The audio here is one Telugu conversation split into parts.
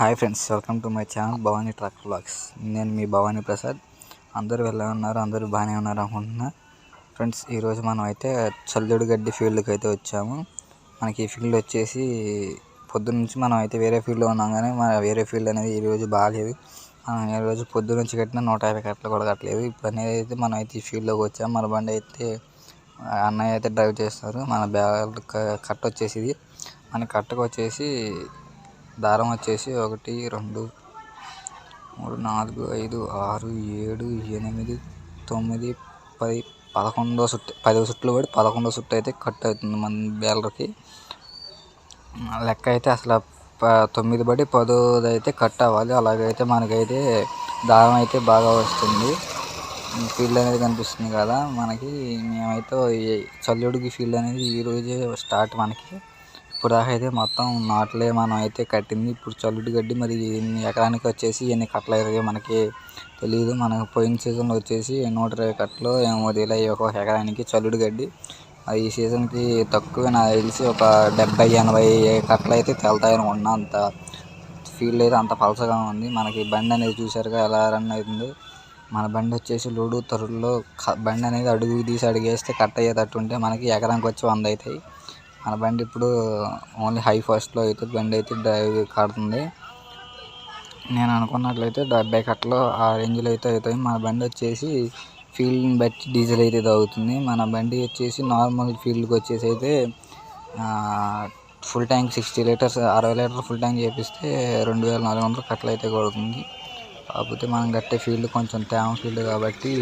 Hi friends, welcome to my channel Bhavani truck vlogs. నేను మీ భవానీ ప్రసాద్. అందరూ ఎలా ఉన్నారు? అందరూ బాగానే ఉన్నారు అనుకుంటున్నా. ఫ్రెండ్స్, ఈరోజు మనం అయితే చల్లుడు గడ్డి ఫీల్డ్కి అయితే వచ్చాము. మనకి ఈ ఫీల్డ్ వచ్చేసి పొద్దున్న నుంచి మనం అయితే వేరే ఫీల్డ్లో ఉన్నాం, కానీ మన వేరే ఫీల్డ్ అనేది ఈరోజు బాగాలేదు. ఈరోజు పొద్దున్న నుంచి కట్టిన 150 కట్టలు కూడా కట్టలేదు. ఇప్పుడు అనేది అయితే మనం అయితే ఈ ఫీల్డ్లోకి వచ్చాము. మన బండి అయితే అన్నయ్య అయితే డ్రైవ్ చేస్తారు. మన బ్యాగ్ కట్ట వచ్చేసి ఇది. మన కట్టకు వచ్చేసి దారం వచ్చేసి 1 2 3 4 5 6 7 8 9 10 11వ సుట్టు, 10వ సుట్టులో పడి 11వ సుట్టు అయితే కట్ అవుతుంది మన బేలర్కి. లెక్క అయితే అసలు 9 పడి 10ది అయితే కట్ అవ్వాలి. అలాగైతే మనకైతే దారం అయితే బాగా వస్తుంది. ఫీల్డ్ అనేది కనిపిస్తుంది కదా మనకి. మేమైతే చల్లుడికి ఫీల్డ్ అనేది ఈరోజే స్టార్ట్ మనకి. ఇప్పుడు దాకా అయితే మొత్తం నాట్లే మనం అయితే కట్టింది. ఇప్పుడు చల్లుడు గడ్డి మరి ఎకరానికి వచ్చేసి ఎన్ని కట్టలు అయ్యాయో మనకి తెలియదు. మనకు పోయిన సీజన్లో వచ్చేసి 120 కట్టలు ఏమో వదిలాయి ఒక ఎకరానికి చల్లుడు గడ్డి. అది ఈ సీజన్కి తక్కువ, నాకు తెలిసి ఒక 70-80 కట్టలు అయితే తెల్తాయి అనుకుంటున్నా. అంత ఫీల్డ్ అయితే అంత పలసగా ఉంది. మనకి బండి అనేది చూసారుగా ఎలా రన్ అవుతుంది. మన బండి వచ్చేసి లోడు తరుల్లో బండి అనేది అడుగు తీసి అడిగేస్తే కట్ అయ్యేటట్టు ఉంటే మనకి ఎకరానికి వచ్చి 100 అవుతాయి. మన బండి ఇప్పుడు ఓన్లీ హై ఫాస్ట్లో అయితే బండి అయితే డ్రైవ్ కాడుతుంది. నేను అనుకున్నట్లయితే 70 కట్టలు ఆ రేంజ్లో అయితే అవుతాయి. మన బండి వచ్చేసి ఫీల్డ్ని బట్టి డీజిల్ అయితే తాగుతుంది. మన బండి వచ్చేసి నార్మల్ ఫీల్డ్కి వచ్చేసి అయితే ఫుల్ ట్యాంక్ 60 లీటర్స్ 60 లీటర్లు ఫుల్ ట్యాంక్ చేపిస్తే 2400 కట్టలు అయితే కొడుతుంది. కాకపోతే మనం కట్టే ఫీల్డ్ కొంచెం తేమ ఫీల్డ్ కాబట్టి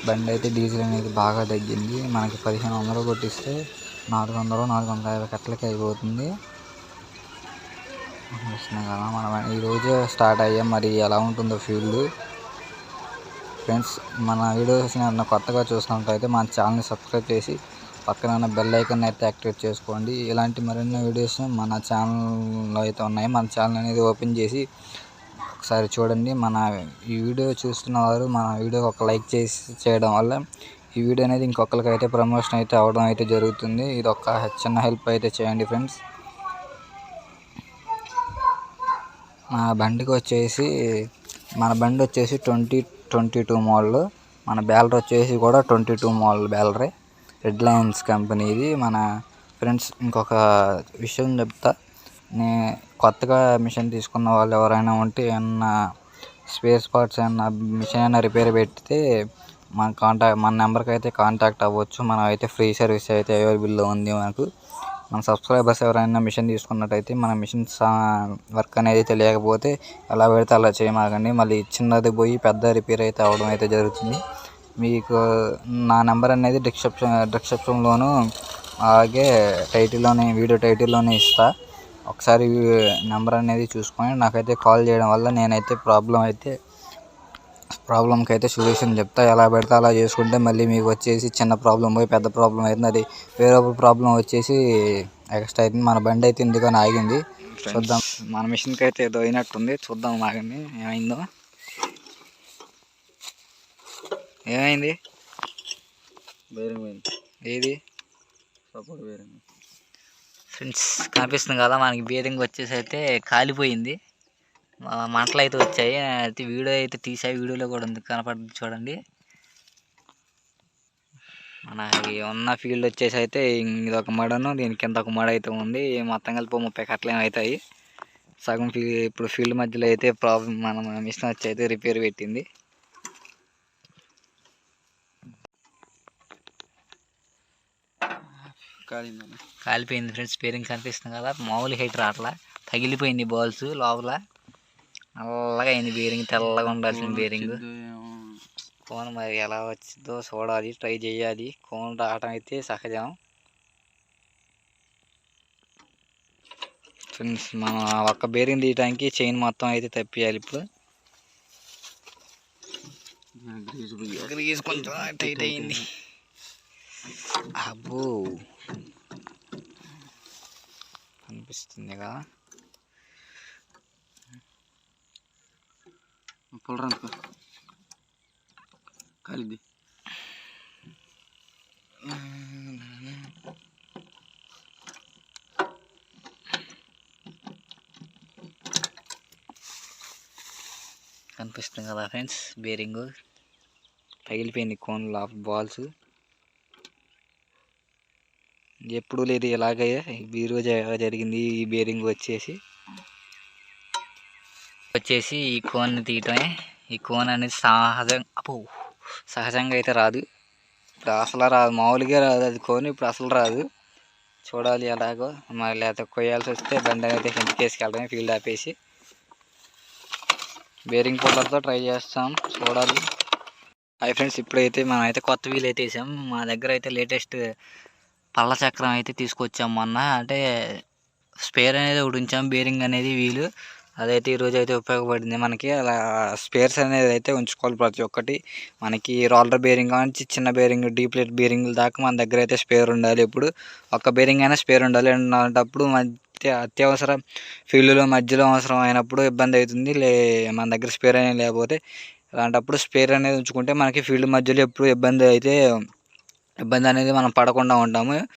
బండి అయితే డీజిల్ అనేది బాగా తగ్గింది. మనకి 1500 కొట్టిస్తే 400-450 కట్టలకి అయిపోతుంది. కదా మనం ఈరోజే స్టార్ట్ అయ్యాం. మరి ఎలా ఉంటుందో ఫీల్డ్. ఫ్రెండ్స్, మన వీడియోస్ని ఏమన్నా కొత్తగా చూసినట్లయితే మన ఛానల్ని సబ్స్క్రైబ్ చేసి పక్కన ఉన్న బెల్ ఐకాన్ అయితే యాక్టివేట్ చేసుకోండి. ఇలాంటి మరిన్ని వీడియోస్ మన ఛానల్లో అయితే ఉన్నాయి. మన ఛానల్ అనేది ఓపెన్ చేసి ఒకసారి చూడండి. మన ఈ వీడియో చూస్తున్న వారు మన వీడియోకి ఒక లైక్ చేయడం వల్ల ఈ వీడియో అనేది ఇంకొకరికి అయితే ప్రమోషన్ అయితే అవ్వడం అయితే జరుగుతుంది. ఇది ఒక చిన్న హెల్ప్ అయితే చేయండి ఫ్రెండ్స్. మన బండి వచ్చేసి 2022 మోడల్. మన బ్యాలర్ వచ్చేసి కూడా 22 మోడల్ బ్యాలరే. రెడ్ లయన్స్ కంపెనీ ఇది. మన ఫ్రెండ్స్, ఇంకొక విషయం చెప్తా. కొత్తగా మిషన్ తీసుకున్న వాళ్ళు ఎవరైనా ఉంటే ఏమన్నా స్పేర్ పార్ట్స్ ఏమన్నా మిషన్ అయినా రిపేర్ పెడితే మన నెంబర్కి అయితే కాంటాక్ట్ అవ్వచ్చు. మనం అయితే ఫ్రీ సర్వీస్ అయితే అవైలబుల్లో ఉంది మనకు. మన సబ్స్క్రైబర్స్ ఎవరైనా మిషన్ తీసుకున్నట్టయితే మన మిషన్ వర్క్ అనేది తెలియకపోతే ఎలా పెడితే అలా చేయమాకండి. మళ్ళీ చిన్నది పోయి పెద్ద రిపేర్ అయితే అవ్వడం అయితే జరుగుతుంది. మీకు నా నెంబర్ అనేది డిస్క్రిప్షన్లోను అలాగే వీడియో టైటిల్లోనే ఇస్తా. ఒకసారి నెంబర్ అనేది చూసుకొని నాకైతే కాల్ చేయడం వల్ల నేనైతే ప్రాబ్లంకి అయితే సొల్యూషన్ చెప్తా. ఎలా పెడితే అలా చేసుకుంటే మళ్ళీ మీకు వచ్చేసి చిన్న ప్రాబ్లం పోయి పెద్ద ప్రాబ్లం అవుతుంది. అది వేరే ప్రాబ్లం వచ్చేసి ఎక్స్ట్రా అవుతుంది. మన బండి అయితే ఎందుకని ఆగింది చూద్దాం. మన మిషన్కి అయితే ఏదో అయినట్టుంది, చూద్దాం ఆగండి ఏమైందో. ఏమైంది? ఏది సపోర్ట్ బేరింగ్ ఫ్రెండ్స్, కనిపిస్తుంది కదా మనకి. బేరింగ్ వచ్చేసి అయితే కాలిపోయింది. మంటలు అయితే వచ్చాయి. అయితే వీడియో అయితే తీసాయి. వీడియోలో కూడా ఉంది, కనపడుతుంది చూడండి. మనకి ఉన్న ఫీల్డ్ వచ్చేసి అయితే ఇది ఒక మడను, దీని కింద ఒక మడ అయితే ఉంది. మొత్తం కలిపి 30 కట్టలు ఏమవుతాయి. సగం ఇప్పుడు ఫీల్డ్ మధ్యలో అయితే ప్రాబ్లం మన మిషన్ వచ్చి అయితే రిపేర్ పెట్టింది. కాలిపోయింది ఫ్రెండ్స్. బేరింగ్ కనిపిస్తుంది కదా, మామూలు హైట్ రాట్లా, తగిలిపోయింది బాల్స్ లోపల. నల్లగా అయింది బేరింగ్, తెల్లగా ఉండాల్సిన బేరింగ్. కోన్ మరి ఎలా వచ్చిందో చూడాలి, ట్రై చేయాలి. కోన్ రావటం అయితే సహజం ఫ్రెండ్స్. మనం ఒక్క బేరింగ్ తీయడానికి చైన్ మొత్తం అయితే తప్పియాలి. ఇప్పుడు గ్రీజ్ కొంచెం టైట్ అయింది. అబ్బో, కనిపిస్తుంది కదా. కాలిది కనిపిస్తుంది కదా ఫ్రెండ్స్, బేరింగ్ పగిలిపోయింది. కోన్ బాల్స్ ఎప్పుడు లేదు ఇలాగే, ఈరోజు జరిగింది. ఈ బేరింగ్ వచ్చేసి ఈ కోన్ని తీయటమే. ఈ కోన్ అనేది సహజంగా అయితే రాదు. ఇప్పుడు అసలు రాదు, మామూలుగా రాదు అది కోన్. ఇప్పుడు అసలు రాదు. చూడాలి ఎలాగో, మరి లేకపోతే కొయ్యాల్సి వస్తే బండి అయితే ఇంటికి వేసుకెళ్ళడమే, ఫీల్డ్ ఆపేసి. బేరింగ్ పుల్లర్తో ట్రై చేస్తాం, చూడాలి. హాయ్ ఫ్రెండ్స్, ఇప్పుడైతే మనం అయితే కొత్త వీల్ అయితే వేసాం. మా దగ్గర అయితే లేటెస్ట్ పళ్ళ చక్రం అయితే తీసుకొచ్చాం మొన్న. అంటే స్పేర్ అనేది ఒకటి ఉంచాం, బేరింగ్ అనేది వీలు అదైతే ఈరోజు అయితే ఉపయోగపడింది మనకి. అలా స్పేర్స్ అనేది అయితే ఉంచుకోవాలి ప్రతి ఒక్కటి. మనకి రోలర్ బేరింగ్ నుంచి చిన్న బేరింగ్, డీప్లెట్ బేరింగ్ దాకా మన దగ్గర అయితే స్పేర్ ఉండాలి. ఇప్పుడు ఒక్క బేరింగ్ అయినా స్పేర్ ఉండాలి. అలాంటప్పుడు అత్యవసర ఫీల్డ్లో మధ్యలో అవసరం అయినప్పుడు ఇబ్బంది అవుతుంది. మన దగ్గర స్పేర్ అనేది లేకపోతే, అలాంటప్పుడు స్పేర్ అనేది ఉంచుకుంటే మనకి ఫీల్డ్ మధ్యలో ఎప్పుడు ఇబ్బంది అనేది మనం పడకుండా ఉంటాము.